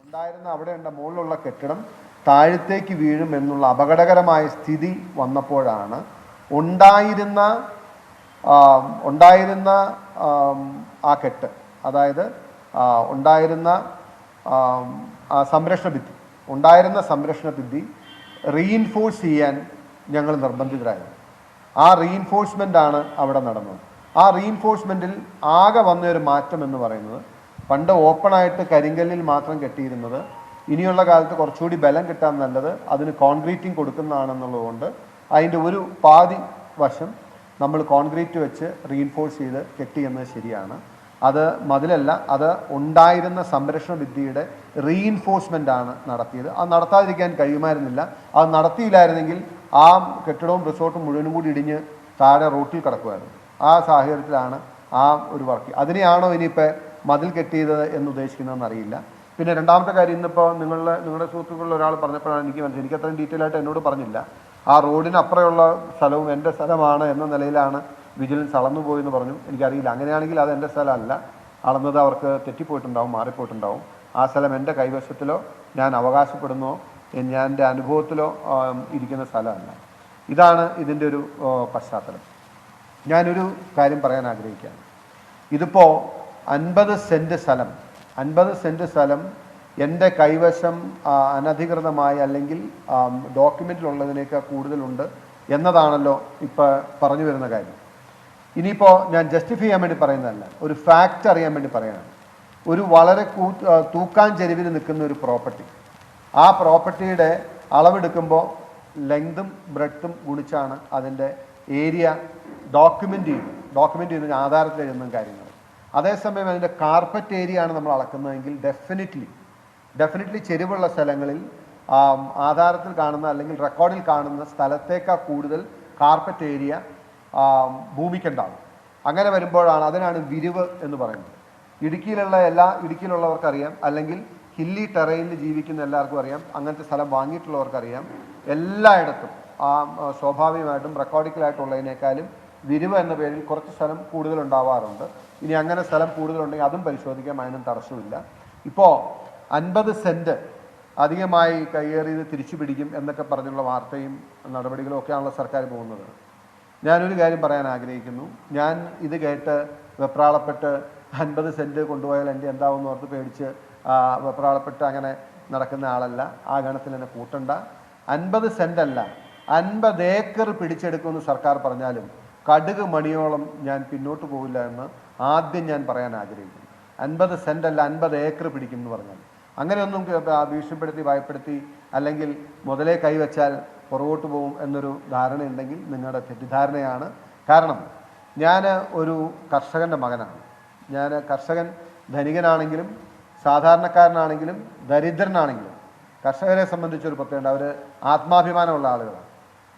അവിടെയുള്ള മുകളിലുള്ള കെട്ടിടം താഴത്തേക്ക് വീഴും എന്നുള്ള അപകടകരമായ സ്ഥിതി വന്നപ്പോഴാണ് ഉണ്ടായിരുന്ന ആ കെട്ട്, അതായത് ഉണ്ടായിരുന്ന സംരക്ഷണ ഭിത്തി റീഇൻഫോഴ്സ് ചെയ്യാൻ ഞങ്ങൾ നിർബന്ധിതരായിരുന്നു. ആ റീഇൻഫോഴ്സ്മെൻ്റാണ് അവിടെ നടന്നത്. ആ റീഇൻഫോഴ്സ്മെൻറ്റിൽ ആകെ വന്നൊരു മാറ്റം എന്ന് പറയുന്നത്, പണ്ട് ഓപ്പണായിട്ട് കരിങ്കല്ലിൽ മാത്രം കെട്ടിയിരുന്നത് ഇനിയുള്ള കാലത്ത് കുറച്ചുകൂടി ബലം കിട്ടാൻ നല്ലത് അതിന് കോൺക്രീറ്റിംഗ് കൊടുക്കുന്നതാണെന്നുള്ളതുകൊണ്ട് അതിൻ്റെ ഒരു പാതി വശം നമ്മൾ കോൺക്രീറ്റ് വെച്ച് റീഇൻഫോഴ്സ് ചെയ്ത് കെട്ടി എന്നത് ശരിയാണ്. അത് മതിലല്ല, അത് ഉണ്ടായിരുന്ന സംരക്ഷണ ഭിത്തിയുടെ റീഇൻഫോഴ്സ്മെൻ്റ് ആണ് നടത്തിയത്. അത് നടത്താതിരിക്കാൻ കഴിയുമായിരുന്നില്ല. അത് നടത്തിയില്ലായിരുന്നെങ്കിൽ ആ കെട്ടിടവും റിസോർട്ടും മുഴുവനും കൂടി ഇടിഞ്ഞ് താഴെ റോട്ടിൽ കിടക്കുമായിരുന്നു. ആ സാഹചര്യത്തിലാണ് ആ ഒരു വർക്ക്. അതിനെയാണോ ഇനിയിപ്പോൾ മതിൽ കെട്ടിയത് എന്ന് ഉദ്ദേശിക്കുന്നതെന്ന് അറിയില്ല. പിന്നെ രണ്ടാമത്തെ കാര്യം, ഇന്നിപ്പോൾ നിങ്ങളുടെ സുഹൃത്തുക്കളിൽ ഒരാൾ പറഞ്ഞപ്പോഴാണ് എനിക്ക് മനസ്സിലായി, എനിക്ക് അത്രയും ഡീറ്റെയിൽ ആയിട്ട് എന്നോട് പറഞ്ഞില്ല. ആ റോഡിന് അപ്പുറമുള്ള സ്ഥലവും എൻ്റെ സ്ഥലമാണ് എന്ന നിലയിലാണ് വിജിലൻസ് അളന്നു പോയെന്ന് പറഞ്ഞു. എനിക്കറിയില്ല. അങ്ങനെയാണെങ്കിൽ അത് എൻ്റെ സ്ഥലമല്ല, അളന്നത് അവർക്ക് തെറ്റിപ്പോയിട്ടുണ്ടാവും, മാറിപ്പോയിട്ടുണ്ടാവും. ആ സ്ഥലം എൻ്റെ കൈവശത്തിലോ ഞാൻ അവകാശപ്പെടുന്നോ ഞാൻ എൻ്റെ അനുഭവത്തിലോ ഇരിക്കുന്ന സ്ഥലമല്ല. ഇതാണ് ഇതിൻ്റെ ഒരു പശ്ചാത്തലം. ഞാനൊരു കാര്യം പറയാൻ ആഗ്രഹിക്കുകയാണ്. ഇതിപ്പോൾ 50 സെൻറ്റ് സ്ഥലം എൻ്റെ കൈവശം അനധികൃതമായി അല്ലെങ്കിൽ ഡോക്യുമെൻറ്റിലുള്ളതിനേക്കാൾ കൂടുതലുണ്ട് എന്നതാണല്ലോ ഇപ്പോൾ പറഞ്ഞു വരുന്ന കാര്യം. ഇനിയിപ്പോൾ ഞാൻ ജസ്റ്റിഫൈ ചെയ്യാൻ വേണ്ടി പറയുന്നതല്ല, ഒരു ഫാക്റ്റ് അറിയാൻ വേണ്ടി പറയണം. ഒരു വളരെ തൂക്കാൻ ചെരുവിൽ നിൽക്കുന്ന ഒരു പ്രോപ്പർട്ടി, ആ പ്രോപ്പർട്ടിയുടെ അളവെടുക്കുമ്പോൾ ലെങ്തും ബ്രെഡ്ത്തും ഗുണിച്ചാണ് അതിൻ്റെ ഏരിയ ഡോക്യുമെൻ്റ് ചെയ്യുന്ന ആധാരത്തിൽ എഴുതുന്ന കാര്യങ്ങൾ. അതേസമയം അതിൻ്റെ കാർപ്പറ്റ് ഏരിയ ആണ് നമ്മൾ അളക്കുന്നതെങ്കിൽ ഡെഫിനറ്റ്ലി ചെരിവുള്ള സ്ഥലങ്ങളിൽ ആധാരത്തിൽ കാണുന്ന അല്ലെങ്കിൽ റെക്കോർഡിൽ കാണുന്ന സ്ഥലത്തേക്കാൾ കൂടുതൽ കാർപ്പറ്റ് ഏരിയ ഭൂമിക്കുണ്ടാകും. അങ്ങനെ വരുമ്പോഴാണ്, അതിനാണ് വിരിവ് എന്ന് പറയുന്നത്. ഇടുക്കിയിലുള്ളവർക്കറിയാം, അല്ലെങ്കിൽ ഹില്ലി ടെറൈനിൽ ജീവിക്കുന്ന എല്ലാവർക്കും അറിയാം, അങ്ങനത്തെ സ്ഥലം വാങ്ങിയിട്ടുള്ളവർക്കറിയാം, എല്ലായിടത്തും സ്വാഭാവികമായിട്ടും റെക്കോർഡിക്കലായിട്ടുള്ളതിനേക്കാളും വിരിവ് എന്ന പേരിൽ കുറച്ച് സ്ഥലം കൂടുതലുണ്ടാവാറുണ്ട്. ഇനി അങ്ങനെ സ്ഥലം കൂടുതലുണ്ടെങ്കിൽ അതും പരിശോധിക്കാം, അതിനും തടസ്സമില്ല. ഇപ്പോൾ 50 സെൻറ്റ് അധികമായി കയ്യേറിയത് തിരിച്ചു പിടിക്കും എന്നൊക്കെ പറഞ്ഞുള്ള വാർത്തയും നടപടികളും ഒക്കെയാണല്ലോ സർക്കാർ പോകുന്നത്. ഞാനൊരു കാര്യം പറയാൻ ആഗ്രഹിക്കുന്നു. ഞാൻ ഇത് കേട്ട് വെപ്രാളപ്പെട്ട് 50 സെൻറ്റ് കൊണ്ടുപോയാൽ എൻ്റെ എന്താവുമെന്ന് ഓർത്ത് പേടിച്ച് വെപ്രാളപ്പെട്ട് അങ്ങനെ നടക്കുന്ന ആളല്ല. ആ ഗണത്തിൽ എന്നെ കൂട്ടണ്ട. 50 സെൻറ്റ് അല്ല, 50 ഏക്കർ പിടിച്ചെടുക്കുമെന്ന് സർക്കാർ പറഞ്ഞാലും കടുക് മണിയോളം ഞാൻ പിന്നോട്ട് പോവില്ല എന്ന് ആദ്യം ഞാൻ പറയാൻ ആഗ്രഹിക്കുന്നു. 50 സെൻറ്റ് അല്ല, 50 ഏക്കർ പിടിക്കും എന്ന് പറഞ്ഞാൽ അങ്ങനെയൊന്നും ഭീഷണിപ്പെടുത്തി ഭയപ്പെടുത്തി അല്ലെങ്കിൽ മുതലേ കൈവച്ചാൽ പുറകോട്ട് പോകും എന്നൊരു ധാരണയുണ്ടെങ്കിൽ നിങ്ങളുടെ തെറ്റിദ്ധാരണയാണ്. കാരണം ഞാൻ ഒരു കർഷകൻ്റെ മകനാണ്. കർഷകൻ ധനികനാണെങ്കിലും സാധാരണക്കാരനാണെങ്കിലും ദരിദ്രനാണെങ്കിലും കർഷകരെ സംബന്ധിച്ചൊരു പ്രത്യേകത, അവർ ആത്മാഭിമാനമുള്ള ആളുകളാണ്.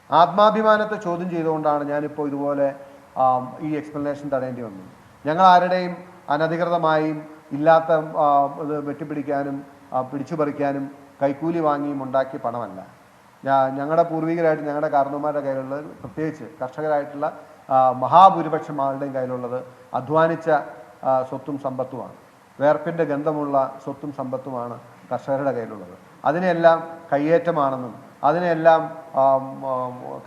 ആത്മാഭിമാനത്തെ ചോദ്യം ചെയ്തുകൊണ്ടാണ് ഞാനിപ്പോൾ ഇതുപോലെ ഈ എക്സ്പ്ലനേഷൻ തടയേണ്ടി വന്നത്. ഞങ്ങൾ ആരുടെയും അനധികൃതമായും ഇല്ലാത്ത ഇത് വെട്ടിപ്പിടിക്കാനും പിടിച്ചു പറിക്കാനും കൈക്കൂലി വാങ്ങിയും ഉണ്ടാക്കിയ പണമല്ല. ഞങ്ങളുടെ പൂർവികരായിട്ട് ഞങ്ങളുടെ കാരണവന്മാരുടെ കയ്യിലുള്ളത്, പ്രത്യേകിച്ച് കർഷകരായിട്ടുള്ള മഹാഭൂരിപക്ഷം ആളുടെയും കയ്യിലുള്ളത് അധ്വാനിച്ച സ്വത്തും സമ്പത്തുമാണ്. വേർപ്പിൻ്റെ ഗന്ധമുള്ള സ്വത്തും സമ്പത്തുമാണ് കർഷകരുടെ കയ്യിലുള്ളത്. അതിനെല്ലാം കയ്യേറ്റമാണെന്നും അതിനെല്ലാം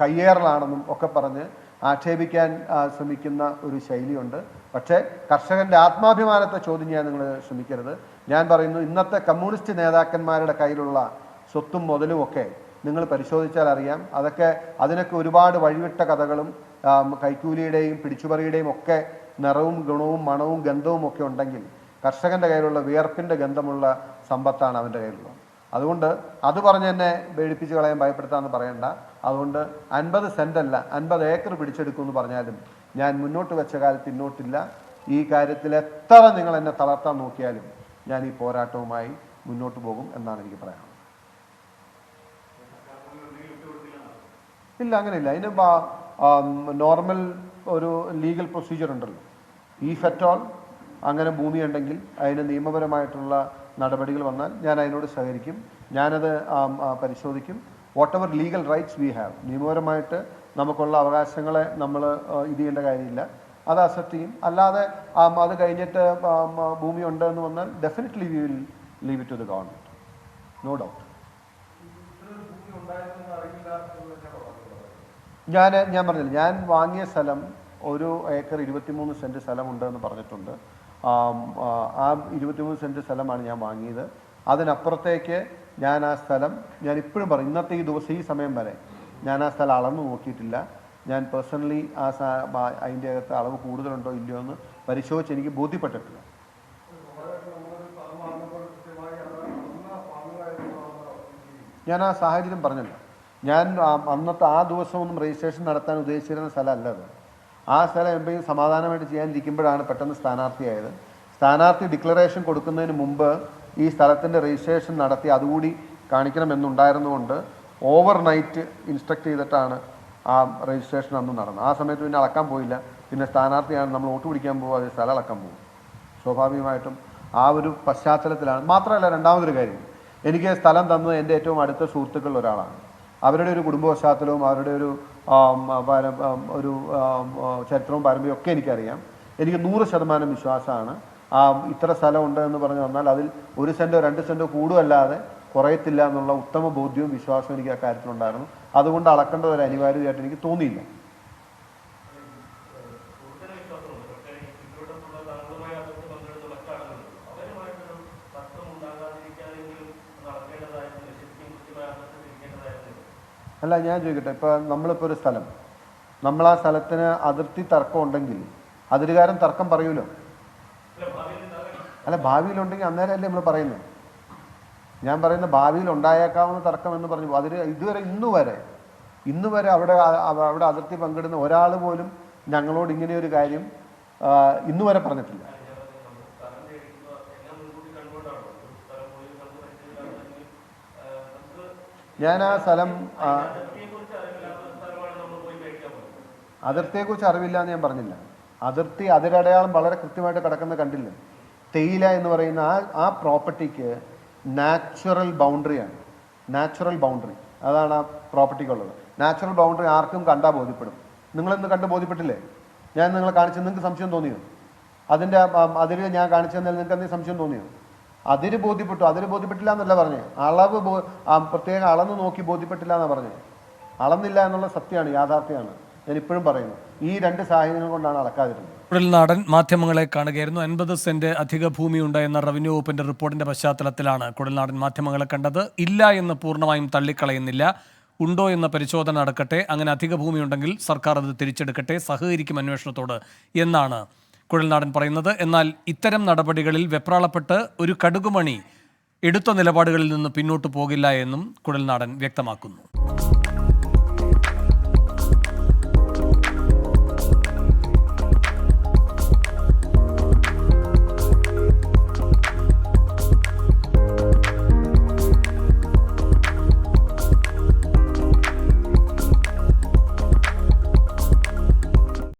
കയ്യേറലാണെന്നും ഒക്കെ പറഞ്ഞ് ആക്ഷേപിക്കാൻ ശ്രമിക്കുന്ന ഒരു ശൈലിയുണ്ട്. പക്ഷേ കർഷകൻ്റെ ആത്മാഭിമാനത്തെ ചോദ്യം ചെയ്യാൻ നിങ്ങൾ ശ്രമിക്കരുത്. ഞാൻ പറയുന്നു, ഇന്നത്തെ കമ്മ്യൂണിസ്റ്റ് നേതാക്കന്മാരുടെ കയ്യിലുള്ള സ്വത്തും മുതലും ഒക്കെ നിങ്ങൾ പരിശോധിച്ചാൽ അറിയാം. അതിനൊക്കെ ഒരുപാട് വഴിവിട്ട കഥകളും കൈക്കൂലിയുടെയും പിടിച്ചുപറിയുടെയും ഒക്കെ നിറവും ഗുണവും മണവും ഗന്ധവും ഒക്കെ ഉണ്ടെങ്കിൽ കർഷകൻ്റെ കയ്യിലുള്ള വിയർപ്പിൻ്റെ ഗന്ധമുള്ള സമ്പത്താണ് അവൻ്റെ കയ്യിലുള്ളത്. അതുകൊണ്ട് അത് പറഞ്ഞ് എന്നെ പേടിപ്പിച്ച് കളയാൻ ഭയപ്പെടുത്താമെന്ന് പറയണ്ട. അതുകൊണ്ട് 50 സെൻറ്റ് അല്ല, 50 ഏക്കർ പിടിച്ചെടുക്കുമെന്ന് പറഞ്ഞാലും ഞാൻ മുന്നോട്ട് വെച്ച കാലത്ത് പിന്നോട്ടില്ല. ഈ കാര്യത്തിൽ എത്ര നിങ്ങൾ എന്നെ തളർത്താൻ നോക്കിയാലും ഞാൻ ഈ പോരാട്ടവുമായി മുന്നോട്ട് പോകും എന്നാണ് എനിക്ക് പറയാനുള്ളത്. ഇല്ല, അങ്ങനെയില്ല. അതിന് നോർമൽ ഒരു ലീഗൽ പ്രൊസീജിയർ ഉണ്ടല്ലോ. ഈഫ് അറ്റ് ഓൾ അങ്ങനെ ഭൂമി ഉണ്ടെങ്കിൽ അതിന് നിയമപരമായിട്ടുള്ള നടപടികൾ വന്നാൽ ഞാൻ അതിനോട് സഹകരിക്കും. ഞാനത് പരിശോധിക്കും. What ever legal rights we have, നിയമപരമായിട്ട് നമുക്കുള്ള അവകാശങ്ങളെ നമ്മൾ ഇത് ചെയ്യേണ്ട കാര്യമില്ല, അത് അക്സെപ്റ്റ് ചെയ്യും. അല്ലാതെ അത് കഴിഞ്ഞിട്ട് ഭൂമി ഉണ്ട് എന്ന് വന്നാൽ definitely we will leave it to the government. No doubt. ഞാൻ പറഞ്ഞില്ല, ഞാൻ വാങ്ങിയ സ്ഥലം 1 ഏക്കർ 23 സെൻറ്റ് സ്ഥലമുണ്ടെന്ന് പറഞ്ഞിട്ടുണ്ട്. ആ 23 സെൻറ്റ് സ്ഥലമാണ് ഞാൻ വാങ്ങിയത്. അതിനപ്പുറത്തേക്ക് ഞാൻ ആ സ്ഥലം, ഞാൻ ഇപ്പോഴും പറയും, ഇന്നത്തെ ഈ ദിവസം ഈ സമയം വരെ ഞാൻ ആ സ്ഥലം അളന്ന് നോക്കിയിട്ടില്ല. ഞാൻ പേഴ്സണലി അതിൻ്റെ അകത്ത് അളവ് കൂടുതലുണ്ടോ ഇല്ലയോ എന്ന് പരിശോധിച്ച് എനിക്ക് ബോധ്യപ്പെട്ടിട്ടില്ല. ഞാൻ ആ സാഹചര്യം പറഞ്ഞല്ലോ. ഞാൻ അന്നത്തെ ആ ദിവസമൊന്നും രജിസ്ട്രേഷൻ നടത്താൻ ഉദ്ദേശിച്ചിരുന്ന സ്ഥലമല്ല അത്. ആ സ്ഥലം എന്തെങ്കിലും സമാധാനമായിട്ട് ചെയ്യാനിരിക്കുമ്പോഴാണ് പെട്ടെന്ന് സ്ഥാനാർത്ഥിയായത്. സ്ഥാനാർത്ഥി ഡിക്ലറേഷൻ കൊടുക്കുന്നതിന് മുമ്പ് ഈ സ്ഥലത്തിൻ്റെ രജിസ്ട്രേഷൻ നടത്തി അതുകൂടി കാണിക്കണമെന്നുണ്ടായിരുന്നുകൊണ്ട് ഓവർ നൈറ്റ് ഇൻസ്ട്രക്ട് ചെയ്തിട്ടാണ് ആ രജിസ്ട്രേഷൻ അന്ന് നടന്നത്. ആ സമയത്ത് പിന്നെ അളക്കാൻ പോയില്ല. പിന്നെ സ്ഥാനാർത്ഥിയാണ്, നമ്മൾ വോട്ട് പിടിക്കാൻ പോകും, അത് സ്ഥലം അളക്കാൻ പോകും. സ്വാഭാവികമായിട്ടും ആ ഒരു പശ്ചാത്തലത്തിലാണ്. മാത്രമല്ല, രണ്ടാമതൊരു കാര്യം, എനിക്ക് സ്ഥലം തന്നത് എൻ്റെ ഏറ്റവും അടുത്ത സുഹൃത്തുക്കളിൽ ഒരാളാണ്. അവരുടെ ഒരു കുടുംബ പശ്ചാത്തലവും അവരുടെ ഒരു ചരിത്രവും പാരമ്പര്യവും ഒക്കെ എനിക്കറിയാം. എനിക്ക് 100% വിശ്വാസമാണ്. ഇത്ര സ്ഥലമുണ്ട് എന്ന് പറഞ്ഞു തന്നാൽ അതിൽ 1 സെൻറ്റോ 2 സെൻറ്റോ കൂടുമല്ലാതെ കുറയത്തില്ല എന്നുള്ള ഉത്തമ ബോധ്യവും വിശ്വാസവും എനിക്ക് ആ കാര്യത്തിലുണ്ടായിരുന്നു. അതുകൊണ്ട് അളക്കേണ്ട ഒരു അനിവാര്യതയായിട്ട് എനിക്ക് തോന്നിയില്ല. അല്ല, ഞാൻ ചോദിക്കട്ടെ, ഇപ്പോൾ നമ്മളിപ്പോൾ ഒരു സ്ഥലം, നമ്മൾ ആ സ്ഥലത്തിന് അതിർത്തി തർക്കം ഉണ്ടെങ്കിൽ അതിരുകാരൻ തർക്കം പറയൂലോ. അല്ല, ഭാവിയിലുണ്ടെങ്കിൽ അന്നേരമല്ലേ നമ്മൾ പറയുന്നത്. ഞാൻ പറയുന്ന ഭാവിയിൽ ഉണ്ടായേക്കാവുന്ന തർക്കം എന്ന് പറഞ്ഞു. അതിൽ ഇതുവരെ ഇന്ന് വരെ അവിടെ അതിർത്തി പങ്കിടുന്ന ഒരാൾ പോലും ഞങ്ങളോട് ഇങ്ങനെയൊരു കാര്യം ഇന്ന് വരെ പറഞ്ഞിട്ടില്ല. ഞാൻ ആ സ്ഥലം അതിർത്തിയെക്കുറിച്ച് അറിവില്ല എന്ന് ഞാൻ പറഞ്ഞില്ല. അതിരടയാളം വളരെ കൃത്യമായിട്ട് കിടക്കുന്ന കണ്ടില്ല. തേയില എന്ന് പറയുന്ന ആ പ്രോപ്പർട്ടിക്ക് നാച്ചുറൽ ബൗണ്ടറിയാണ്. നാച്ചുറൽ ബൗണ്ടറി അതാണ് ആ പ്രോപ്പർട്ടിക്കുള്ളത്. നാച്ചുറൽ ബൗണ്ടറി ആർക്കും കണ്ടാൽ ബോധ്യപ്പെടും. നിങ്ങളിന്ന് കണ്ട് ബോധ്യപ്പെട്ടില്ലേ? ഞാൻ നിങ്ങളെ കാണിച്ചത് നിങ്ങൾക്ക് സംശയം തോന്നിയോ? അതിൻ്റെ അതിര് ഞാൻ കാണിച്ചതെന്നാൽ നിങ്ങൾക്ക് എന്തെങ്കിലും സംശയം തോന്നിയോ? അതിര് ബോധ്യപ്പെട്ടില്ല എന്നല്ല പറഞ്ഞേ. അളവ് പ്രത്യേകം അളന്ന് നോക്കി ബോധ്യപ്പെട്ടില്ല എന്നാണ് പറഞ്ഞത്. അളന്നില്ല എന്നുള്ള സത്യമാണ്, യാഥാർത്ഥ്യമാണ്. ഞാൻ ഇപ്പോഴും പറയുന്നു, ഈ 2 സാഹചര്യങ്ങൾ കൊണ്ടാണ് അളക്കാതിരുന്നത്. കുഴൽനാടൻ മാധ്യമങ്ങളെ കാണുകയായിരുന്നു. 50 സെന്റ് അധിക ഭൂമിയുണ്ട് എന്ന റവന്യൂ വകുപ്പിന്റെ റിപ്പോർട്ടിന്റെ പശ്ചാത്തലത്തിലാണ് കുഴൽനാടൻ മാധ്യമങ്ങളെ കണ്ടത്. ഇല്ല എന്ന് പൂർണ്ണമായും തള്ളിക്കളയുന്നില്ല. ഉണ്ടോ എന്ന പരിശോധന നടക്കട്ടെ. അങ്ങനെ അധിക ഭൂമിയുണ്ടെങ്കിൽ സർക്കാർ അത് തിരിച്ചെടുക്കട്ടെ, സഹകരിക്കും അന്വേഷണത്തോട് എന്നാണ് കുഴൽനാടൻ പറയുന്നത്. എന്നാൽ ഇത്തരം നടപടികളിൽ വെപ്രാളപ്പെട്ട് ഒരു കടുകുമണി എടുത്ത നിലപാടുകളിൽ നിന്ന് പിന്നോട്ട് പോകില്ല എന്നും കുഴൽനാടൻ വ്യക്തമാക്കുന്നു.